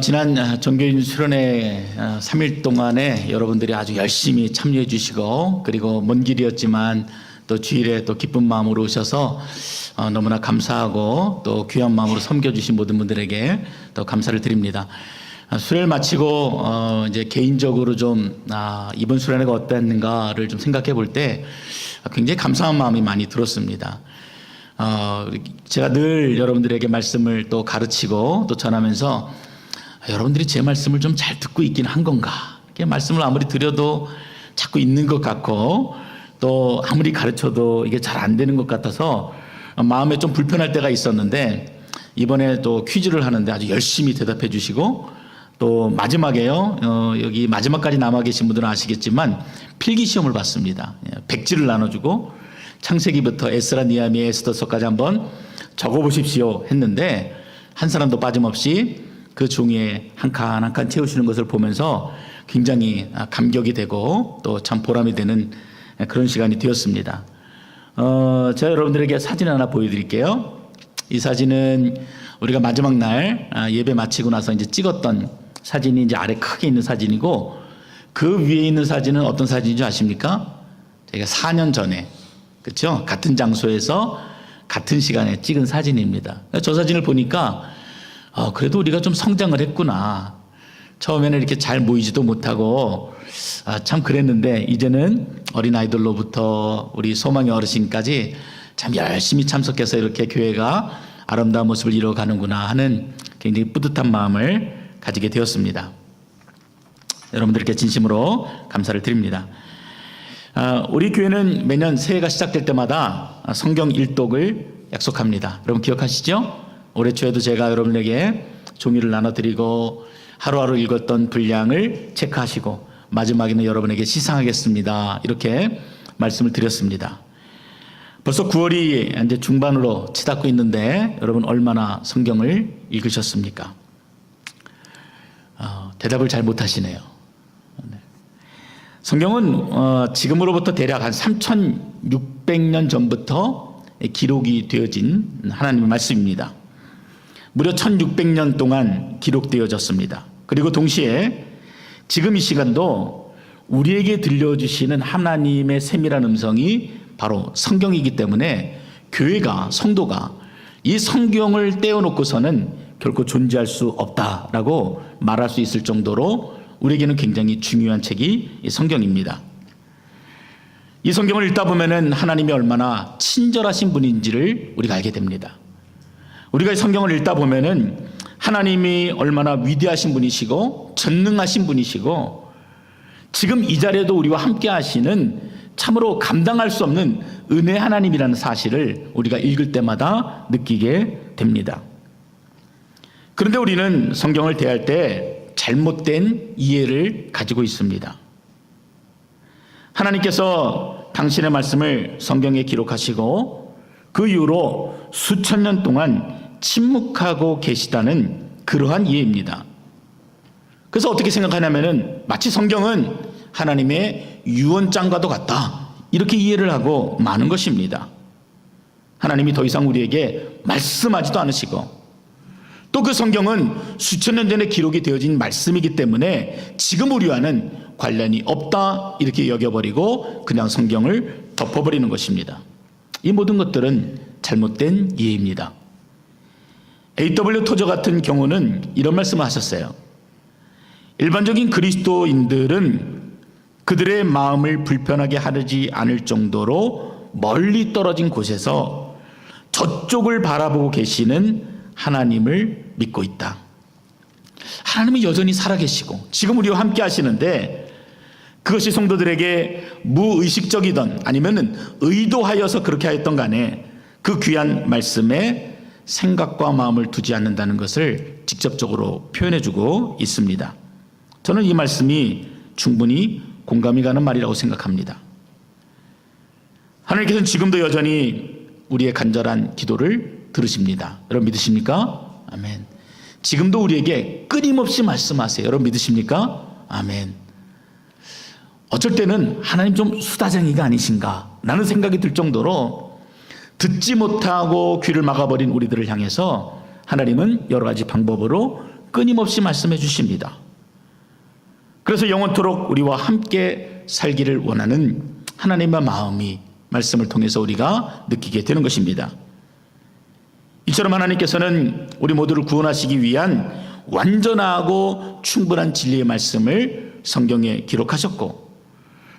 지난 전교인 수련회 3일 동안에 여러분들이 아주 열심히 참여해 주시고, 그리고 먼 길이었지만 또 주일에 또 기쁜 마음으로 오셔서 너무나 감사하고 또 귀한 마음으로 섬겨주신 모든 분들에게 또 감사를 드립니다. 수련을 마치고 이제 개인적으로 좀 이번 수련회가 어땠는가를 좀 생각해 볼 때 굉장히 감사한 마음이 많이 들었습니다. 제가 늘 여러분들에게 말씀을 또 가르치고 또 전하면서 여러분들이 제 말씀을 좀 잘 듣고 있긴 한 건가, 이렇게 말씀을 아무리 드려도 자꾸 있는 것 같고 또 아무리 가르쳐도 이게 잘 안 되는 것 같아서 마음에 좀 불편할 때가 있었는데, 이번에 또 퀴즈를 하는데 아주 열심히 대답해 주시고, 또 마지막에요, 여기 마지막까지 남아 계신 분들은 아시겠지만 필기 시험을 봤습니다. 백지를 나눠주고 창세기부터 에스라, 느헤미야, 에스더서까지 한번 적어보십시오 했는데, 한 사람도 빠짐없이 그 종이에 한 칸 한 칸 채우시는 것을 보면서 굉장히 감격이 되고 또 참 보람이 되는 그런 시간이 되었습니다. 제가 여러분들에게 사진 하나 보여드릴게요. 이 사진은 우리가 마지막 날 예배 마치고 나서 이제 찍었던 사진이 이제 아래 크게 있는 사진이고, 그 위에 있는 사진은 어떤 사진인지 아십니까? 저희가 4년 전에, 그렇죠? 같은 장소에서 같은 시간에 찍은 사진입니다. 저 사진을 보니까 그래도 우리가 좀 성장을 했구나. 처음에는 이렇게 잘 모이지도 못하고 참 그랬는데, 이제는 어린아이들로부터 우리 소망의 어르신까지 참 열심히 참석해서 이렇게 교회가 아름다운 모습을 이뤄가는구나 하는 굉장히 뿌듯한 마음을 가지게 되었습니다. 여러분들께 진심으로 감사를 드립니다. 우리 교회는 매년 새해가 시작될 때마다 성경 일독을 약속합니다. 여러분 기억하시죠? 올해 초에도 제가 여러분에게 종이를 나눠드리고 하루하루 읽었던 분량을 체크하시고 마지막에는 여러분에게 시상하겠습니다, 이렇게 말씀을 드렸습니다. 벌써 9월이 이제 중반으로 치닫고 있는데 여러분 얼마나 성경을 읽으셨습니까? 대답을 잘 못하시네요. 성경은 지금으로부터 대략 한 3600년 전부터 기록이 되어진 하나님의 말씀입니다. 무려 1600년 동안 기록되어졌습니다. 그리고 동시에 지금 이 시간도 우리에게 들려주시는 하나님의 세밀한 음성이 바로 성경이기 때문에 교회가, 성도가 이 성경을 떼어놓고서는 결코 존재할 수 없다라고 말할 수 있을 정도로 우리에게는 굉장히 중요한 책이 이 성경입니다. 이 성경을 읽다 보면은 하나님이 얼마나 친절하신 분인지를 우리가 알게 됩니다. 우리가 이 성경을 읽다 보면은 하나님이 얼마나 위대하신 분이시고 전능하신 분이시고 지금 이 자리에도 우리와 함께 하시는 참으로 감당할 수 없는 은혜 하나님이라는 사실을 우리가 읽을 때마다 느끼게 됩니다. 그런데 우리는 성경을 대할 때 잘못된 이해를 가지고 있습니다. 하나님께서 당신의 말씀을 성경에 기록하시고 그 이후로 수천 년 동안 침묵하고 계시다는 그러한 이해입니다. 그래서 어떻게 생각하냐면은 마치 성경은 하나님의 유언장과도 같다, 이렇게 이해를 하고 마는 것입니다. 하나님이 더 이상 우리에게 말씀하지도 않으시고 또 그 성경은 수천 년 전에 기록이 되어진 말씀이기 때문에 지금 우리와는 관련이 없다, 이렇게 여겨버리고 그냥 성경을 덮어버리는 것입니다. 이 모든 것들은 잘못된 이해입니다. A.W. 토저 같은 경우는 이런 말씀을 하셨어요. 일반적인 그리스도인들은 그들의 마음을 불편하게 하지 않을 정도로 멀리 떨어진 곳에서 저쪽을 바라보고 계시는 하나님을 믿고 있다. 하나님이 여전히 살아계시고 지금 우리와 함께 하시는데, 그것이 성도들에게 무의식적이든 아니면 의도하여서 그렇게 하였던 간에 그 귀한 말씀에 생각과 마음을 두지 않는다는 것을 직접적으로 표현해주고 있습니다. 저는 이 말씀이 충분히 공감이 가는 말이라고 생각합니다. 하나님께서는 지금도 여전히 우리의 간절한 기도를 들으십니다. 여러분 믿으십니까? 아멘. 지금도 우리에게 끊임없이 말씀하세요. 여러분 믿으십니까? 아멘. 어쩔 때는 하나님 좀 수다쟁이가 아니신가 라는 생각이 들 정도로 듣지 못하고 귀를 막아버린 우리들을 향해서 하나님은 여러 가지 방법으로 끊임없이 말씀해 주십니다. 그래서 영원토록 우리와 함께 살기를 원하는 하나님의 마음이 말씀을 통해서 우리가 느끼게 되는 것입니다. 이처럼 하나님께서는 우리 모두를 구원하시기 위한 완전하고 충분한 진리의 말씀을 성경에 기록하셨고,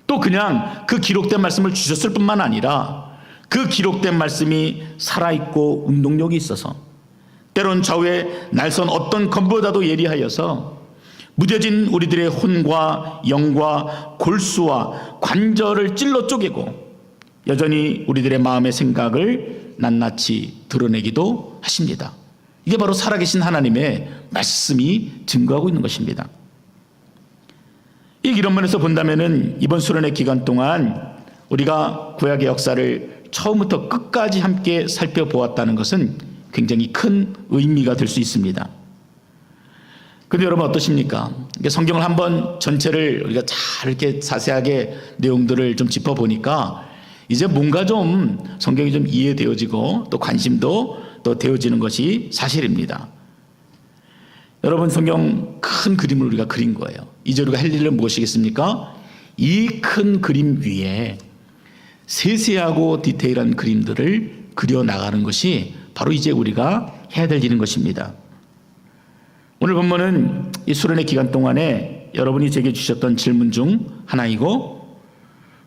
또 그냥 그 기록된 말씀을 주셨을 뿐만 아니라 그 기록된 말씀이 살아있고 운동력이 있어서 때론 좌우에 날선 어떤 검보다도 예리하여서 무뎌진 우리들의 혼과 영과 골수와 관절을 찔러 쪼개고 여전히 우리들의 마음의 생각을 낱낱이 드러내기도 하십니다. 이게 바로 살아계신 하나님의 말씀이 증거하고 있는 것입니다. 이런 면에서 본다면은 이번 수련회 기간 동안 우리가 구약의 역사를 처음부터 끝까지 함께 살펴보았다는 것은 굉장히 큰 의미가 될 수 있습니다. 그런데 여러분 어떠십니까? 성경을 한번 전체를 우리가 잘 이렇게 자세하게 내용들을 좀 짚어보니까 이제 뭔가 좀 성경이 좀 이해되어지고 또 관심도 또 되어지는 것이 사실입니다. 여러분 성경 큰 그림을 우리가 그린 거예요. 이제 우리가 할 일은 무엇이겠습니까? 이 큰 그림 위에 세세하고 디테일한 그림들을 그려나가는 것이 바로 이제 우리가 해야 될 일인 것입니다. 오늘 본문은 이 수련회 기간 동안에 여러분이 제게 주셨던 질문 중 하나이고,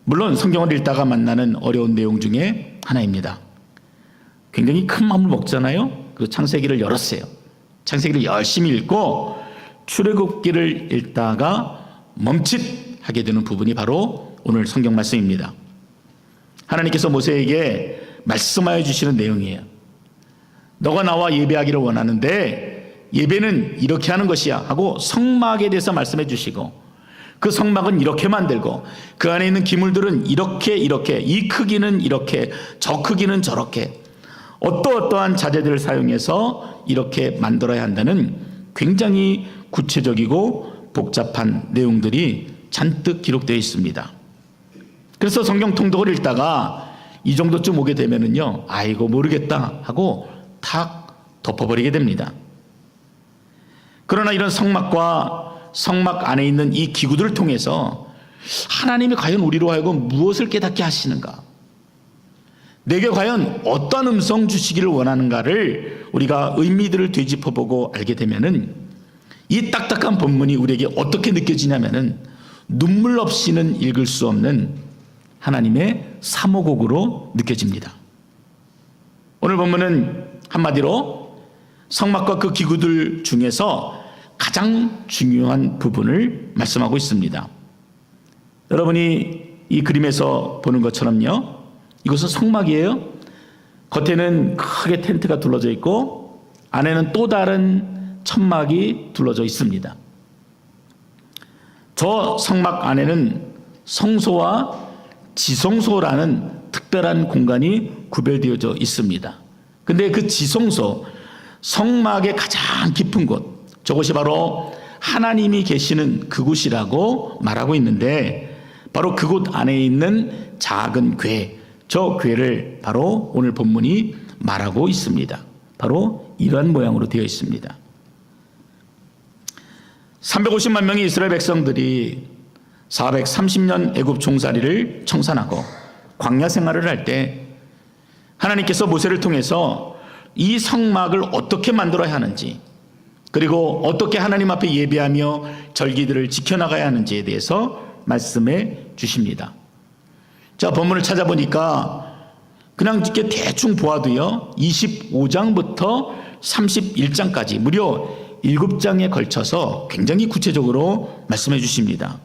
물론 성경을 읽다가 만나는 어려운 내용 중에 하나입니다. 굉장히 큰 마음을 먹잖아요. 그 창세기를 열었어요. 창세기를 열심히 읽고 출애굽기를 읽다가 멈칫하게 되는 부분이 바로 오늘 성경 말씀입니다. 하나님께서 모세에게 말씀하여 주시는 내용이에요. 너가 나와 예배하기를 원하는데 예배는 이렇게 하는 것이야 하고 성막에 대해서 말씀해 주시고, 그 성막은 이렇게 만들고 그 안에 있는 기물들은 이렇게 이 크기는 이렇게 저 크기는 저렇게 어떠한 자재들을 사용해서 이렇게 만들어야 한다는 굉장히 구체적이고 복잡한 내용들이 잔뜩 기록되어 있습니다. 그래서 성경 통독을 읽다가 이 정도쯤 오게 되면은요, 아이고 모르겠다 하고 탁 덮어버리게 됩니다. 그러나 이런 성막과 성막 안에 있는 이 기구들을 통해서 하나님이 과연 우리로 하여금 무엇을 깨닫게 하시는가, 내게 과연 어떤 음성 주시기를 원하는가를 우리가 의미들을 되짚어보고 알게 되면은 이 딱딱한 본문이 우리에게 어떻게 느껴지냐면은 눈물 없이는 읽을 수 없는 하나님의 사모곡으로 느껴집니다. 오늘 본문은 한마디로 성막과 그 기구들 중에서 가장 중요한 부분을 말씀하고 있습니다. 여러분이 이 그림에서 보는 것처럼요, 이것은 성막이에요. 겉에는 크게 텐트가 둘러져 있고 안에는 또 다른 천막이 둘러져 있습니다. 저 성막 안에는 성소와 지성소라는 특별한 공간이 구별되어져 있습니다. 근데 그 지성소, 성막의 가장 깊은 곳, 저곳이 바로 하나님이 계시는 그곳이라고 말하고 있는데, 바로 그곳 안에 있는 작은 궤, 저 궤를 바로 오늘 본문이 말하고 있습니다. 바로 이러한 모양으로 되어 있습니다. 350만 명의 이스라엘 백성들이 430년 애굽 종살이를 청산하고 광야 생활을 할 때 하나님께서 모세를 통해서 이 성막을 어떻게 만들어야 하는지, 그리고 어떻게 하나님 앞에 예배하며 절기들을 지켜나가야 하는지에 대해서 말씀해 주십니다. 자, 본문을 찾아보니까 그냥 이렇게 대충 보아도요, 25장부터 31장까지 무려 7장에 걸쳐서 굉장히 구체적으로 말씀해 주십니다.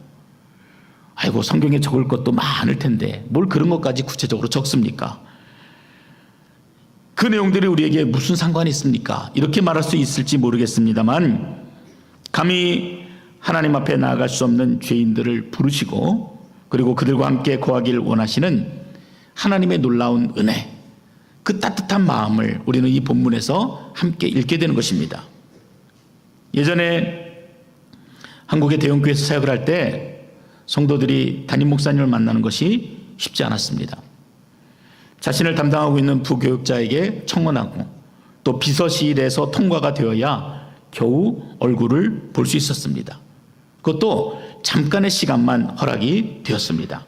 아이고, 성경에 적을 것도 많을 텐데 뭘 그런 것까지 구체적으로 적습니까? 그 내용들이 우리에게 무슨 상관이 있습니까? 이렇게 말할 수 있을지 모르겠습니다만, 감히 하나님 앞에 나아갈 수 없는 죄인들을 부르시고 그리고 그들과 함께 거하기를 원하시는 하나님의 놀라운 은혜, 그 따뜻한 마음을 우리는 이 본문에서 함께 읽게 되는 것입니다. 예전에 한국의 대형교회에서 사역을 할 때 성도들이 담임 목사님을 만나는 것이 쉽지 않았습니다. 자신을 담당하고 있는 부교육자에게 청원하고 또 비서실에서 통과가 되어야 겨우 얼굴을 볼 수 있었습니다. 그것도 잠깐의 시간만 허락이 되었습니다.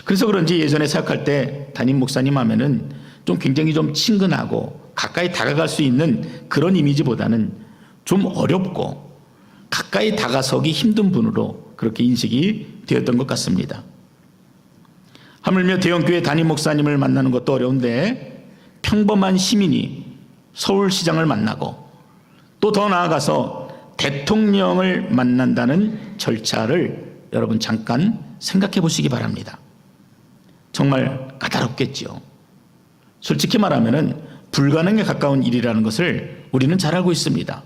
그래서 그런지 예전에 생각할 때 담임 목사님 하면은 좀 굉장히 좀 친근하고 가까이 다가갈 수 있는 그런 이미지보다는 좀 어렵고 가까이 다가서기 힘든 분으로 그렇게 인식이 되었던 것 같습니다. 하물며 대형교회 담임 목사님을 만나는 것도 어려운데 평범한 시민이 서울시장을 만나고 또 더 나아가서 대통령을 만난다는 절차를 여러분 잠깐 생각해 보시기 바랍니다. 정말 까다롭겠지요. 솔직히 말하면 불가능에 가까운 일이라는 것을 우리는 잘 알고 있습니다.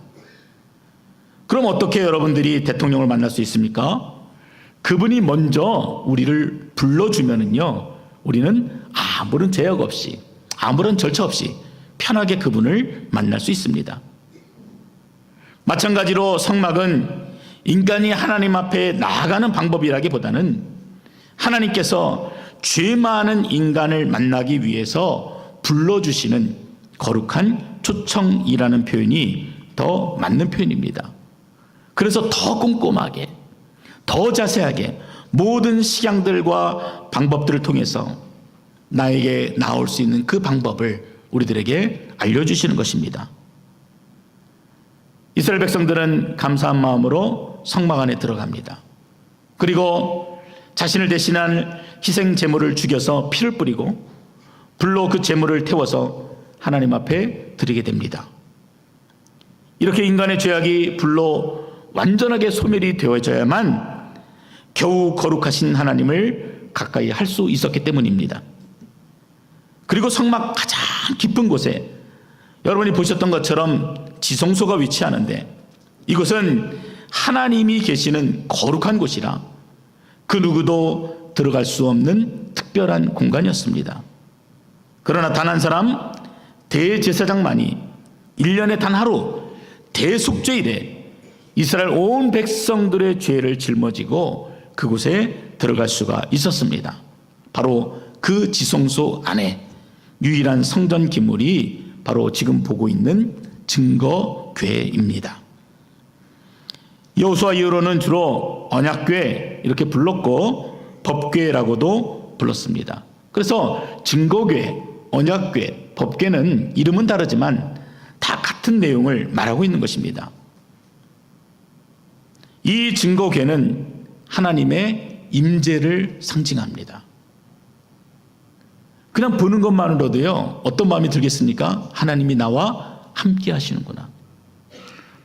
그럼 어떻게 여러분들이 대통령을 만날 수 있습니까? 그분이 먼저 우리를 불러주면은요, 우리는 아무런 제약 없이, 아무런 절차 없이 편하게 그분을 만날 수 있습니다. 마찬가지로 성막은 인간이 하나님 앞에 나아가는 방법이라기보다는 하나님께서 죄 많은 인간을 만나기 위해서 불러주시는 거룩한 초청이라는 표현이 더 맞는 표현입니다. 그래서 더 꼼꼼하게, 더 자세하게 모든 식양들과 방법들을 통해서 나에게 나올 수 있는 그 방법을 우리들에게 알려주시는 것입니다. 이스라엘 백성들은 감사한 마음으로 성막 안에 들어갑니다. 그리고 자신을 대신한 희생 제물을 죽여서 피를 뿌리고 불로 그 제물을 태워서 하나님 앞에 드리게 됩니다. 이렇게 인간의 죄악이 불로 완전하게 소멸이 되어져야만 겨우 거룩하신 하나님을 가까이 할 수 있었기 때문입니다. 그리고 성막 가장 깊은 곳에 여러분이 보셨던 것처럼 지성소가 위치하는데 이곳은 하나님이 계시는 거룩한 곳이라 그 누구도 들어갈 수 없는 특별한 공간이었습니다. 그러나 단 한 사람 대제사장만이 1년에 단 하루 대속죄일에 이스라엘 온 백성들의 죄를 짊어지고 그곳에 들어갈 수가 있었습니다. 바로 그 지성소 안에 유일한 성전 기물이 바로 지금 보고 있는 증거궤입니다. 여호수아 이후로는 주로 언약궤 이렇게 불렀고 법궤라고도 불렀습니다. 그래서 증거궤, 언약궤, 법궤는 이름은 다르지만 다 같은 내용을 말하고 있는 것입니다. 이 증거궤는 하나님의 임재를 상징합니다. 그냥 보는 것만으로도요, 어떤 마음이 들겠습니까? 하나님이 나와 함께 하시는구나.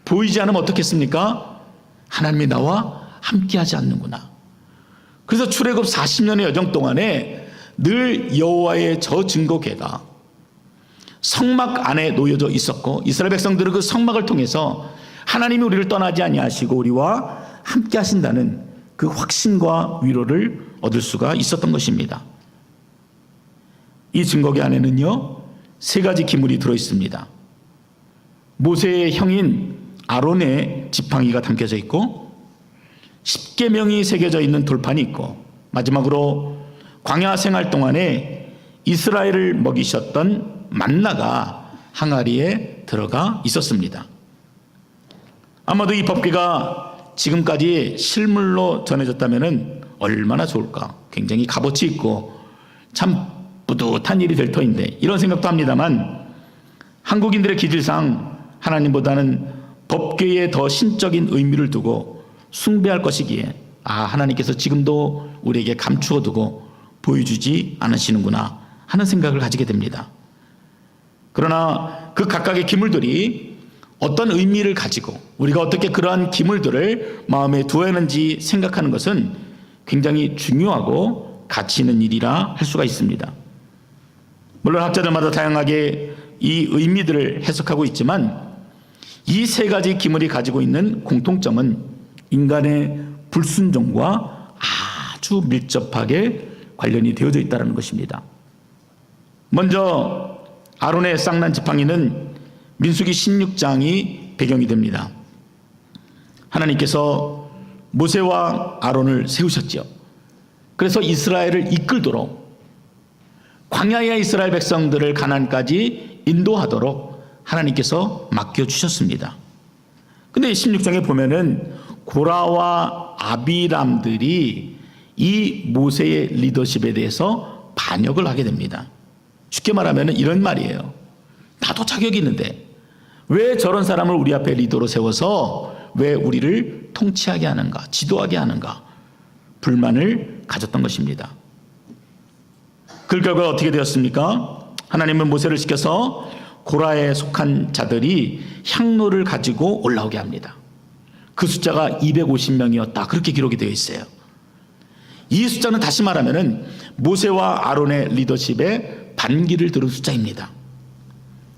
보이지 않으면 어떻겠습니까? 하나님이 나와 함께 하지 않는구나. 그래서 출애굽 40년의 여정 동안에 늘 여호와의 저 증거궤가 성막 안에 놓여져 있었고 이스라엘 백성들은 그 성막을 통해서 하나님이 우리를 떠나지 아니하시고 우리와 함께 하신다는 그 확신과 위로를 얻을 수가 있었던 것입니다. 이 증거궤 안에는요 3가지 기물이 들어있습니다. 모세의 형인 아론의 지팡이가 담겨져 있고 10계명이 새겨져 있는 돌판이 있고 마지막으로 광야 생활 동안에 이스라엘을 먹이셨던 만나가 항아리에 들어가 있었습니다. 아마도 이 법궤가 지금까지 실물로 전해졌다면 얼마나 좋을까. 굉장히 값어치 있고 참 뿌듯한 일이 될 터인데 이런 생각도 합니다만 한국인들의 기질상 하나님보다는 법궤에 더 신적인 의미를 두고 숭배할 것이기에 하나님께서 지금도 우리에게 감추어 두고 보여주지 않으시는구나 하는 생각을 가지게 됩니다. 그러나 그 각각의 기물들이 어떤 의미를 가지고 우리가 어떻게 그러한 기물들을 마음에 두어야 하는지 생각하는 것은 굉장히 중요하고 가치 있는 일이라 할 수가 있습니다. 물론 학자들마다 다양하게 이 의미들을 해석하고 있지만 이 3가지 기물이 가지고 있는 공통점은 인간의 불순종과 아주 밀접하게 관련이 되어져 있다는 것입니다. 먼저 아론의 쌍난 지팡이는 민수기 16장이 배경이 됩니다. 하나님께서 모세와 아론을 세우셨죠. 그래서 이스라엘을 이끌도록 광야의 이스라엘 백성들을 가나안까지 인도하도록 하나님께서 맡겨주셨습니다. 근데 16장에 보면은 고라와 아비람들이 이 모세의 리더십에 대해서 반역을 하게 됩니다. 쉽게 말하면 이런 말이에요. 나도 자격이 있는데 왜 저런 사람을 우리 앞에 리더로 세워서 왜 우리를 통치하게 하는가, 지도하게 하는가, 불만을 가졌던 것입니다. 그 결과 어떻게 되었습니까? 하나님은 모세를 시켜서 고라에 속한 자들이 향로를 가지고 올라오게 합니다. 그 숫자가 250명이었다. 그렇게 기록이 되어 있어요. 이 숫자는 다시 말하면 모세와 아론의 리더십에 반기를 들은 숫자입니다.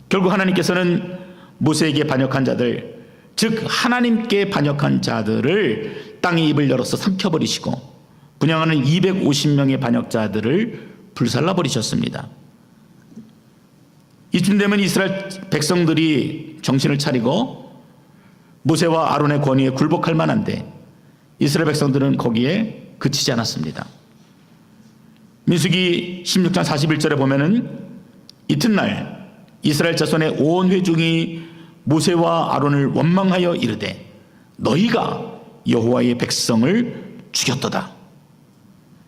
결국 하나님께서는 모세에게 반역한 자들, 즉 하나님께 반역한 자들을 땅의 입을 열어서 삼켜버리시고 분양하는 250명의 반역자들을 불살라버리셨습니다. 이쯤 되면 이스라엘 백성들이 정신을 차리고 모세와 아론의 권위에 굴복할 만한데 이스라엘 백성들은 거기에 그치지 않았습니다. 민수기 16장 41절에 보면은 이튿날 이스라엘 자손의 온 회중이 모세와 아론을 원망하여 이르되 너희가 여호와의 백성을 죽였도다.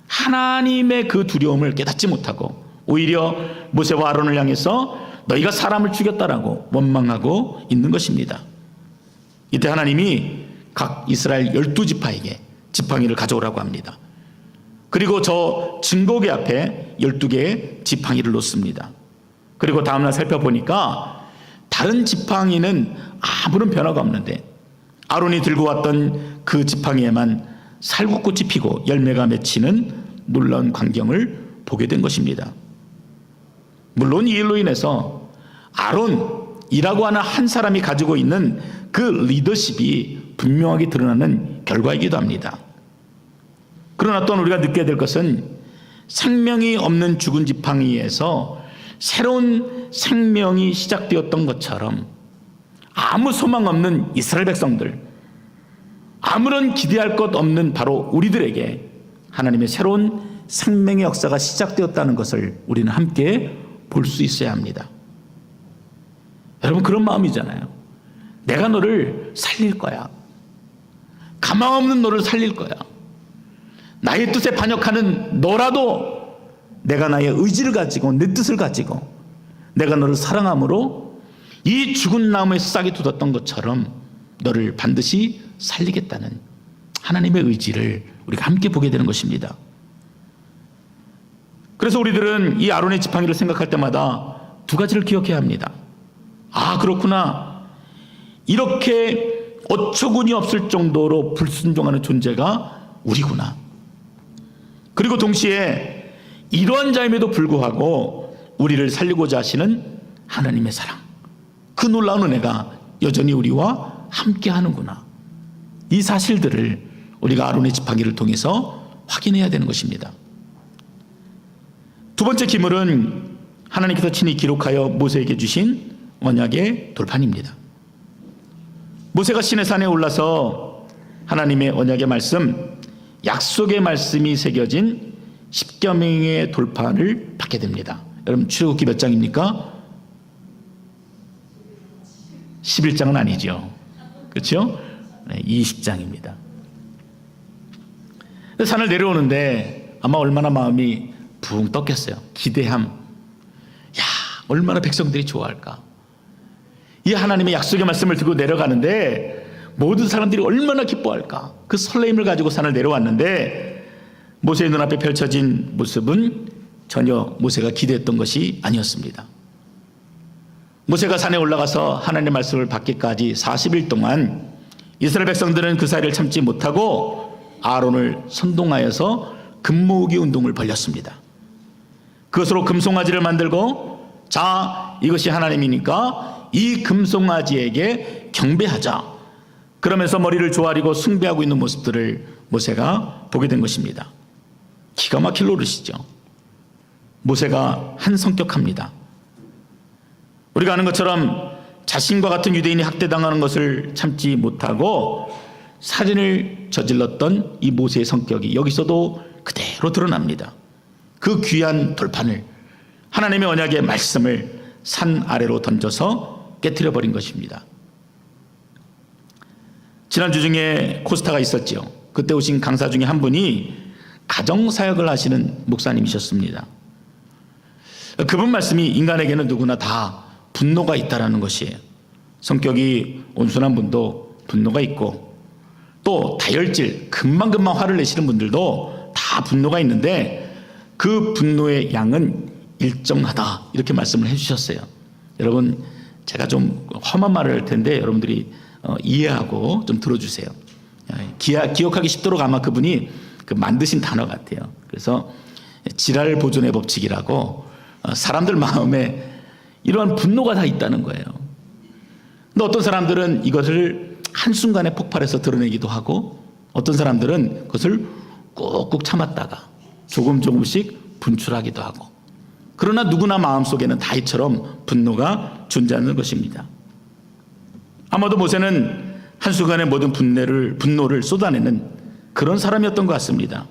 하나님의 그 두려움을 깨닫지 못하고 오히려 모세와 아론을 향해서 너희가 사람을 죽였다라고 원망하고 있는 것입니다. 이때 하나님이 각 이스라엘 12지파에게 지팡이를 가져오라고 합니다. 그리고 저 증거궤 앞에 12개의 지팡이를 놓습니다. 그리고 다음날 살펴보니까 다른 지팡이는 아무런 변화가 없는데 아론이 들고 왔던 그 지팡이에만 살구꽃이 피고 열매가 맺히는 놀라운 광경을 보게 된 것입니다. 물론 이 일로 인해서 아론이라고 하는 한 사람이 가지고 있는 그 리더십이 분명하게 드러나는 결과이기도 합니다. 그러나 또한 우리가 느껴야 될 것은 생명이 없는 죽은 지팡이에서 새로운 생명이 시작되었던 것처럼 아무 소망 없는 이스라엘 백성들, 아무런 기대할 것 없는 바로 우리들에게 하나님의 새로운 생명의 역사가 시작되었다는 것을 우리는 함께 볼 수 있어야 합니다. 여러분 그런 마음이잖아요. 내가 너를 살릴 거야. 가망 없는 너를 살릴 거야. 나의 뜻에 반역하는 너라도 내가 나의 의지를 가지고 내 뜻을 가지고 내가 너를 사랑함으로 이 죽은 나무에 싹이 돋았던 것처럼 너를 반드시 살리겠다는 하나님의 의지를 우리가 함께 보게 되는 것입니다. 그래서 우리들은 이 아론의 지팡이를 생각할 때마다 두 가지를 기억해야 합니다. 아, 그렇구나. 이렇게 어처구니 없을 정도로 불순종하는 존재가 우리구나. 그리고 동시에 이러한 자임에도 불구하고 우리를 살리고자 하시는 하나님의 사랑, 그 놀라운 은혜가 여전히 우리와 함께 하는구나. 이 사실들을 우리가 아론의 지팡이를 통해서 확인해야 되는 것입니다. 두 번째 기물은 하나님께서 친히 기록하여 모세에게 주신 언약의 돌판입니다. 모세가 시내산에 올라서 하나님의 언약의 말씀, 약속의 말씀이 새겨진 십계명의 돌판을 받게 됩니다. 여러분 출애굽기 몇 장입니까? 11장은 아니죠. 그렇죠? 20장입니다. 산을 내려오는데 아마 얼마나 마음이 붕 떴겠어요. 기대함. 야, 얼마나 백성들이 좋아할까. 이 하나님의 약속의 말씀을 듣고 내려가는데 모든 사람들이 얼마나 기뻐할까. 그 설레임을 가지고 산을 내려왔는데 모세의 눈앞에 펼쳐진 모습은 전혀 모세가 기대했던 것이 아니었습니다. 모세가 산에 올라가서 하나님의 말씀을 받기까지 40일 동안 이스라엘 백성들은 그 사이를 참지 못하고 아론을 선동하여서 금모으기 운동을 벌였습니다. 그것으로 금송아지를 만들고 자, 이것이 하나님이니까 이 금송아지에게 경배하자. 그러면서 머리를 조아리고 숭배하고 있는 모습들을 모세가 보게 된 것입니다. 기가 막힐 노릇이죠. 모세가 한 성격합니다. 우리가 아는 것처럼 자신과 같은 유대인이 학대당하는 것을 참지 못하고 살인을 저질렀던 이 모세의 성격이 여기서도 그대로 드러납니다. 그 귀한 돌판을, 하나님의 언약의 말씀을 산 아래로 던져서 깨트려 버린 것입니다. 지난주 중에 코스타가 있었죠. 그때 오신 강사 중에 한 분이 가정사역을 하시는 목사님이셨습니다. 그분 말씀이 인간에게는 누구나 다 분노가 있다는 것이에요. 성격이 온순한 분도 분노가 있고, 또 다혈질, 금방금방 화를 내시는 분들도 다 분노가 있는데 그 분노의 양은 일정하다, 이렇게 말씀을 해주셨어요. 여러분, 제가 좀 험한 말을 할 텐데 여러분들이 이해하고 좀 들어주세요. 기억하기 쉽도록 아마 그분이 만드신 단어 같아요. 그래서 지랄 보존의 법칙이라고, 사람들 마음에 이러한 분노가 다 있다는 거예요. 근데 어떤 사람들은 이것을 한순간에 폭발해서 드러내기도 하고, 어떤 사람들은 그것을 꾹꾹 참았다가 조금씩 분출하기도 하고, 그러나 누구나 마음속에는 다이처럼 분노가 존재하는 것입니다. 아마도 모세는 한순간에 모든 분노를 쏟아내는 그런 사람이었던 것 같습니다.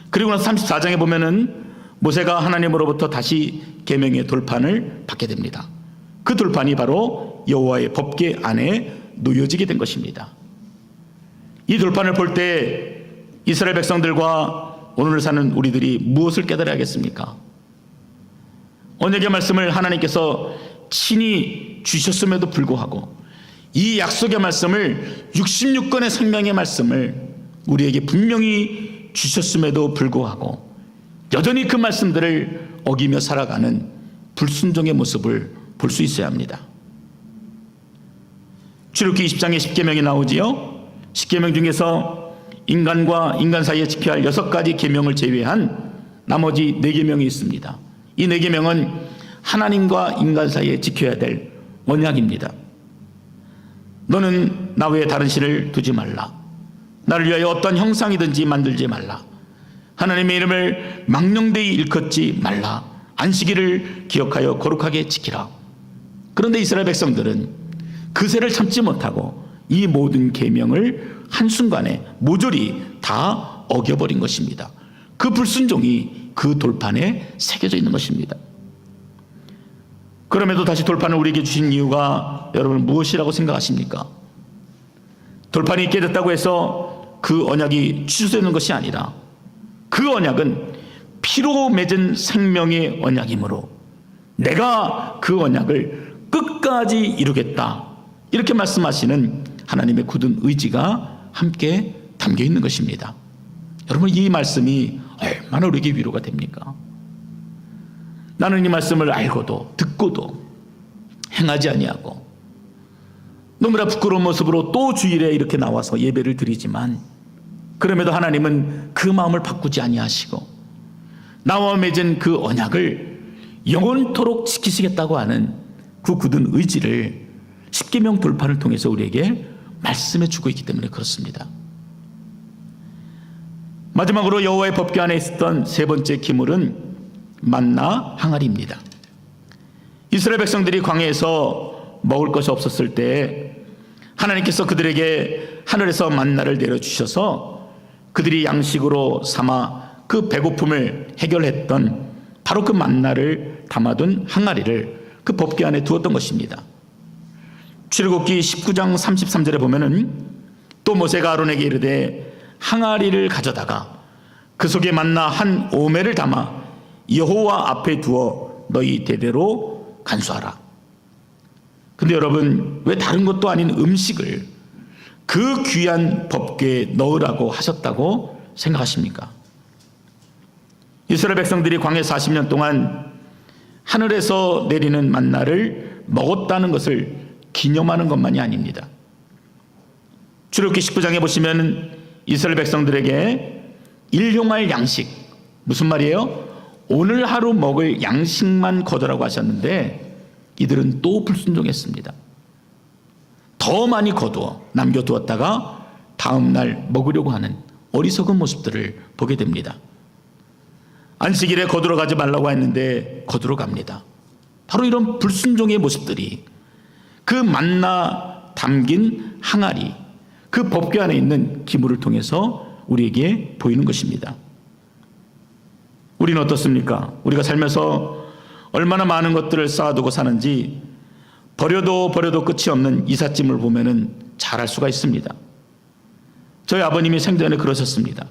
그리고 나서 34장에 보면은 모세가 하나님으로부터 다시 계명의 돌판을 받게 됩니다. 그 돌판이 바로 여호와의 법궤 안에 놓여지게 된 것입니다. 이 돌판을 볼 때 이스라엘 백성들과 오늘 사는 우리들이 무엇을 깨달아야겠습니까? 언약의 말씀을 하나님께서 친히 주셨음에도 불구하고 이 약속의 말씀을 66권의 생명의 말씀을 우리에게 분명히 주셨음에도 불구하고 여전히 그 말씀들을 어기며 살아가는 불순종의 모습을 볼 수 있어야 합니다. 출애굽기 20장에 10계명이 나오지요. 10계명 중에서 인간과 인간 사이에 지켜야 할 6가지 계명을 제외한 나머지 4계명이 있습니다. 이 4계명은 하나님과 인간 사이에 지켜야 될 언약입니다. 너는 나 외에 다른 신을 두지 말라. 나를 위하여 어떤 형상이든지 만들지 말라. 하나님의 이름을 망령되이 일컫지 말라. 안식일을 기억하여 거룩하게 지키라. 그런데 이스라엘 백성들은 그새를 참지 못하고 이 모든 계명을 한순간에 모조리 다 어겨버린 것입니다. 그 불순종이 그 돌판에 새겨져 있는 것입니다. 그럼에도 다시 돌판을 우리에게 주신 이유가 여러분 무엇이라고 생각하십니까? 돌판이 깨졌다고 해서 그 언약이 취소되는 것이 아니라 그 언약은 피로 맺은 생명의 언약이므로 내가 그 언약을 끝까지 이루겠다, 이렇게 말씀하시는 하나님의 굳은 의지가 함께 담겨 있는 것입니다. 여러분, 이 말씀이 얼마나 우리에게 위로가 됩니까? 나는 이 말씀을 알고도 듣고도 행하지 아니하고 너무나 부끄러운 모습으로 또 주일에 이렇게 나와서 예배를 드리지만 그럼에도 하나님은 그 마음을 바꾸지 아니하시고 나와 맺은 그 언약을 영원토록 지키시겠다고 하는 그 굳은 의지를 십계명 돌판을 통해서 우리에게 말씀해 주고 있기 때문에 그렇습니다. 마지막으로 여호와의 법궤 안에 있었던 세 번째 기물은 만나 항아리입니다. 이스라엘 백성들이 광야에서 먹을 것이 없었을 때 하나님께서 그들에게 하늘에서 만나를 내려주셔서 그들이 양식으로 삼아 그 배고픔을 해결했던 바로 그 만나를 담아둔 항아리를 그 법궤 안에 두었던 것입니다. 출애굽기 19장 33절에 보면은 또 모세가 아론에게 이르되 항아리를 가져다가 그 속에 만나 한 오매를 담아 여호와 앞에 두어 너희 대대로 간수하라. 근데 여러분, 왜 다른 것도 아닌 음식을 그 귀한 법궤에 넣으라고 하셨다고 생각하십니까? 이스라엘 백성들이 광야 40년 동안 하늘에서 내리는 만나를 먹었다는 것을 기념하는 것만이 아닙니다. 출애굽기 19장에 보시면 이스라엘 백성들에게 일용할 양식, 무슨 말이에요? 오늘 하루 먹을 양식만 거두라고 하셨는데 이들은 또 불순종했습니다. 더 많이 거두어 남겨두었다가 다음 날 먹으려고 하는 어리석은 모습들을 보게 됩니다. 안식일에 거두러 가지 말라고 했는데 거두러 갑니다. 바로 이런 불순종의 모습들이 그 만나 담긴 항아리, 그 법궤 안에 있는 기물을 통해서 우리에게 보이는 것입니다. 우리는 어떻습니까? 우리가 살면서 얼마나 많은 것들을 쌓아두고 사는지 버려도 끝이 없는 이삿짐을 보면은 잘 알 수가 있습니다. 저희 아버님이 생전에 그러셨습니다.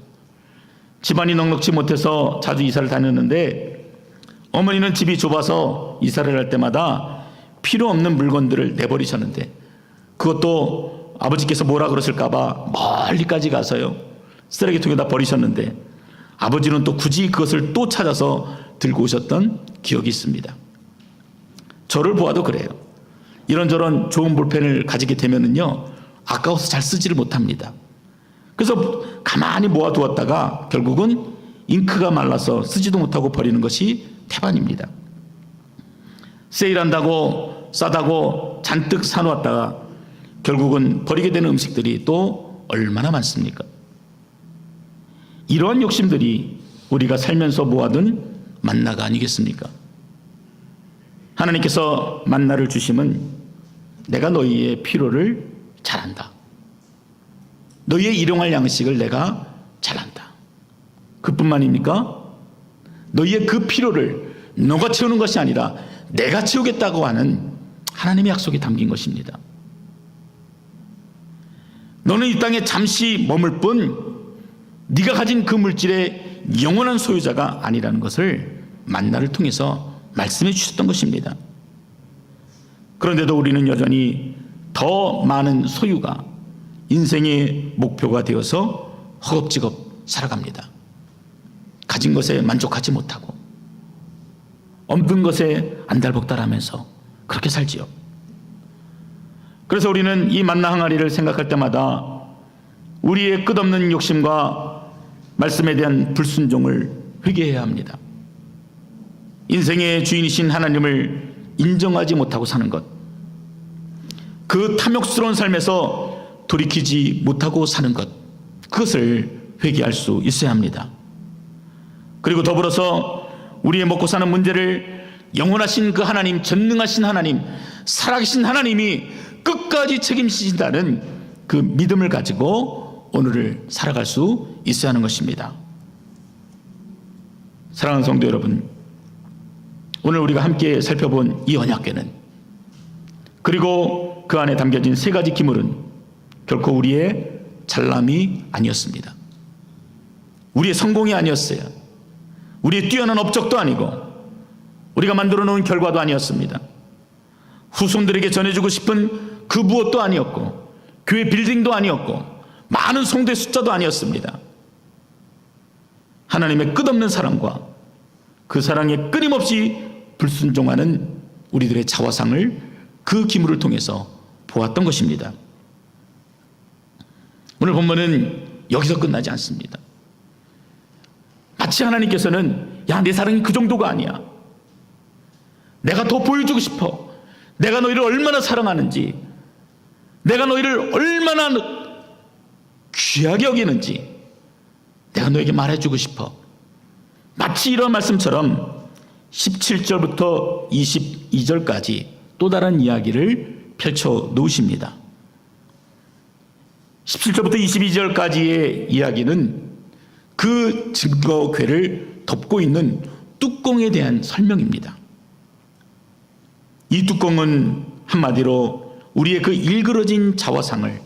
집안이 넉넉지 못해서 자주 이사를 다녔는데 어머니는 집이 좁아서 이사를 할 때마다 필요 없는 물건들을 내버리셨는데 그것도 아버지께서 뭐라 그러실까봐 멀리까지 가서요 쓰레기통에다 버리셨는데 아버지는 또 굳이 그것을 또 찾아서 들고 오셨던 기억이 있습니다. 저를 보아도 그래요. 이런저런 좋은 볼펜을 가지게 되면은요 아까워서 잘 쓰지를 못합니다. 그래서 가만히 모아두었다가 결국은 잉크가 말라서 쓰지도 못하고 버리는 것이 태반입니다. 세일한다고 싸다고 잔뜩 사놓았다가 결국은 버리게 되는 음식들이 또 얼마나 많습니까? 이러한 욕심들이 우리가 살면서 모아둔 만나가 아니겠습니까? 하나님께서 만나를 주심은 내가 너희의 필요를 잘 안다. 너희의 일용할 양식을 내가 잘 안다. 그뿐만입니까? 너희의 그 필요를 너가 채우는 것이 아니라 내가 채우겠다고 하는 하나님의 약속이 담긴 것입니다. 너는 이 땅에 잠시 머물 뿐 네가 가진 그 물질의 영원한 소유자가 아니라는 것을 만나를 통해서 말씀해 주셨던 것입니다. 그런데도 우리는 여전히 더 많은 소유가 인생의 목표가 되어서 허겁지겁 살아갑니다. 가진 것에 만족하지 못하고 없는 것에 안달복달하면서 그렇게 살지요. 그래서 우리는 이 만나 항아리를 생각할 때마다 우리의 끝없는 욕심과 말씀에 대한 불순종을 회개해야 합니다. 인생의 주인이신 하나님을 인정하지 못하고 사는 것, 그 탐욕스러운 삶에서 돌이키지 못하고 사는 것, 그것을 회개할 수 있어야 합니다. 그리고 더불어서 우리의 먹고 사는 문제를 영원하신 그 하나님, 전능하신 하나님, 살아계신 하나님이 끝까지 책임지신다는 그 믿음을 가지고 오늘을 살아갈 수 있어야 하는 것입니다. 사랑하는 성도 여러분, 오늘 우리가 함께 살펴본 이 언약궤는, 그리고 그 안에 담겨진 세 가지 기물은 결코 우리의 잘남이 아니었습니다. 우리의 성공이 아니었어요. 우리의 뛰어난 업적도 아니고 우리가 만들어 놓은 결과도 아니었습니다. 후손들에게 전해주고 싶은 그 무엇도 아니었고 교회 빌딩도 아니었고 많은 성도의 숫자도 아니었습니다. 하나님의 끝없는 사랑과 그 사랑에 끊임없이 불순종하는 우리들의 자화상을 그 기물을 통해서 보았던 것입니다. 오늘 본문은 여기서 끝나지 않습니다. 마치 하나님께서는 야, 내 사랑이 그 정도가 아니야. 내가 더 보여주고 싶어. 내가 너희를 얼마나 사랑하는지, 내가 너희를 얼마나 귀하게 여기는지 내가 너에게 말해주고 싶어. 마치 이런 말씀처럼 17절부터 22절까지 또 다른 이야기를 펼쳐 놓으십니다. 17절부터 22절까지의 이야기는 그 증거궤를 덮고 있는 뚜껑에 대한 설명입니다. 이 뚜껑은 한마디로 우리의 그 일그러진 자화상을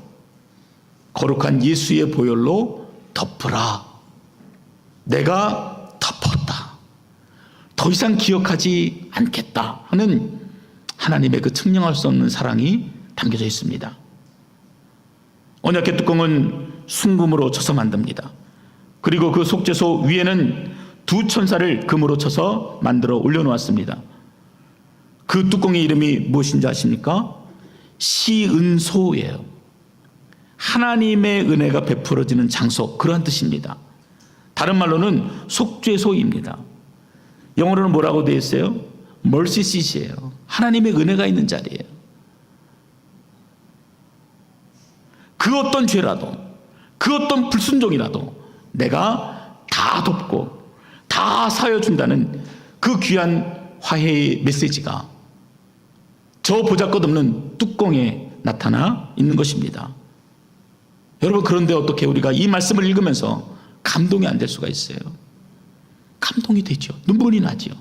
거룩한 예수의 보혈로 덮으라. 내가 덮었다. 더 이상 기억하지 않겠다 하는 하나님의 그 측량할 수 없는 사랑이 담겨져 있습니다. 언약궤 뚜껑은 순금으로 쳐서 만듭니다. 그리고 그 속죄소 위에는 두 천사를 금으로 쳐서 만들어 올려놓았습니다. 그 뚜껑의 이름이 무엇인지 아십니까? 시은소예요. 하나님의 은혜가 베풀어지는 장소, 그러한 뜻입니다. 다른 말로는 속죄소입니다. 영어로는 뭐라고 되어 있어요? mercy seat이에요. 하나님의 은혜가 있는 자리예요. 그 어떤 죄라도, 그 어떤 불순종이라도 내가 다 덮고 다 사여준다는 그 귀한 화해의 메시지가 저 보잘것없는 뚜껑에 나타나 있는 것입니다. 여러분, 그런데 어떻게 우리가 이 말씀을 읽으면서 감동이 안 될 수가 있어요? 감동이 되죠. 눈물이 나죠.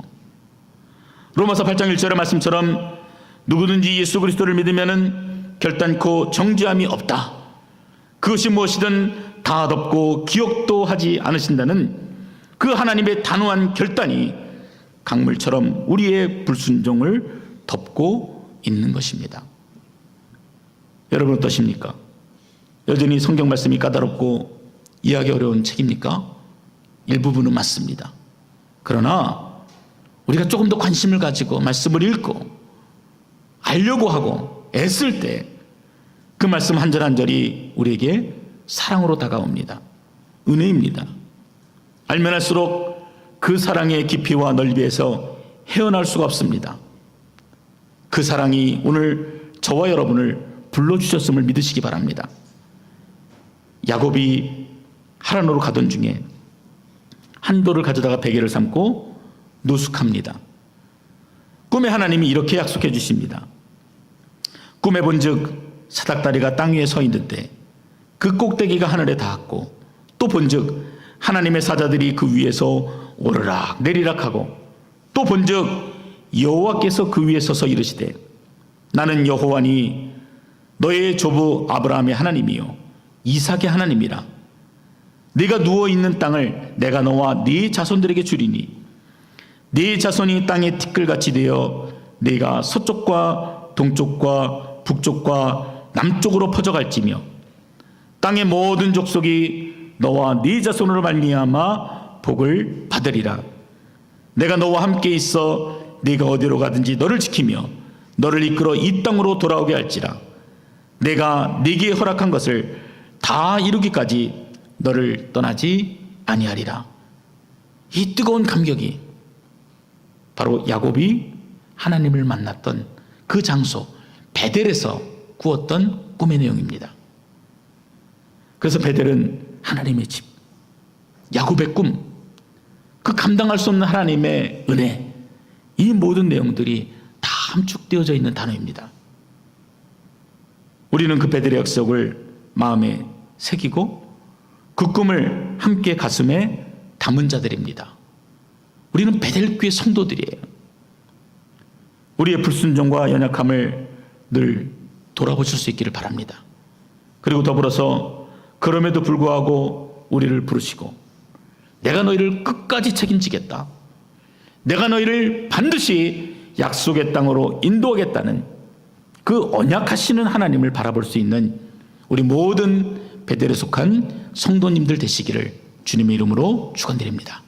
로마서 8장 1절의 말씀처럼 누구든지 예수 그리스도를 믿으면은 결단코 정죄함이 없다. 그것이 무엇이든 다 덮고 기억도 하지 않으신다는 그 하나님의 단호한 결단이 강물처럼 우리의 불순종을 덮고 있는 것입니다. 여러분 어떠십니까? 여전히 성경 말씀이 까다롭고 이해하기 어려운 책입니까? 일부분은 맞습니다. 그러나 우리가 조금 더 관심을 가지고 말씀을 읽고 알려고 하고 애쓸 때 그 말씀 한 절 한 절이 우리에게 사랑으로 다가옵니다. 은혜입니다. 알면 할수록 그 사랑의 깊이와 넓이에서 헤어날 수가 없습니다. 그 사랑이 오늘 저와 여러분을 불러주셨음을 믿으시기 바랍니다. 야곱이 하란으로 가던 중에 한 돌을 가져다가 베개를 삼고 노숙합니다. 꿈에 하나님이 이렇게 약속해 주십니다. 꿈에 본즉 사닥다리가 땅 위에 서 있는데 그 꼭대기가 하늘에 닿았고 또 본즉 하나님의 사자들이 그 위에서 오르락 내리락 하고 또 본즉 여호와께서 그 위에 서서 이르시되 나는 여호와니 너의 조부 아브라함의 하나님이요 이삭의 하나님이라. 네가 누워있는 땅을 내가 너와 네 자손들에게 주리니 네 자손이 땅의 티끌같이 되어 네가 서쪽과 동쪽과 북쪽과 남쪽으로 퍼져갈지며 땅의 모든 족속이 너와 네 자손으로 말미암아 복을 받으리라. 내가 너와 함께 있어 네가 어디로 가든지 너를 지키며 너를 이끌어 이 땅으로 돌아오게 할지라. 내가 네게 허락한 것을 다 이루기까지 너를 떠나지 아니하리라. 이 뜨거운 감격이 바로 야곱이 하나님을 만났던 그 장소 베델에서 꾸었던 꿈의 내용입니다. 그래서 베델은 하나님의 집, 야곱의 꿈, 그 감당할 수 없는 하나님의 은혜, 이 모든 내용들이 다 함축되어져 있는 단어입니다. 우리는 그 베델의 약속을 마음에 새기고 그 꿈을 함께 가슴에 담은 자들입니다. 우리는 베델교회 성도들이에요. 우리의 불순종과 연약함을 늘 돌아보실 수 있기를 바랍니다. 그리고 더불어서 그럼에도 불구하고 우리를 부르시고 내가 너희를 끝까지 책임지겠다. 내가 너희를 반드시 약속의 땅으로 인도하겠다는 그 언약하시는 하나님을 바라볼 수 있는 우리 모든 베델에 속한 성도님들 되시기를 주님의 이름으로 축원드립니다.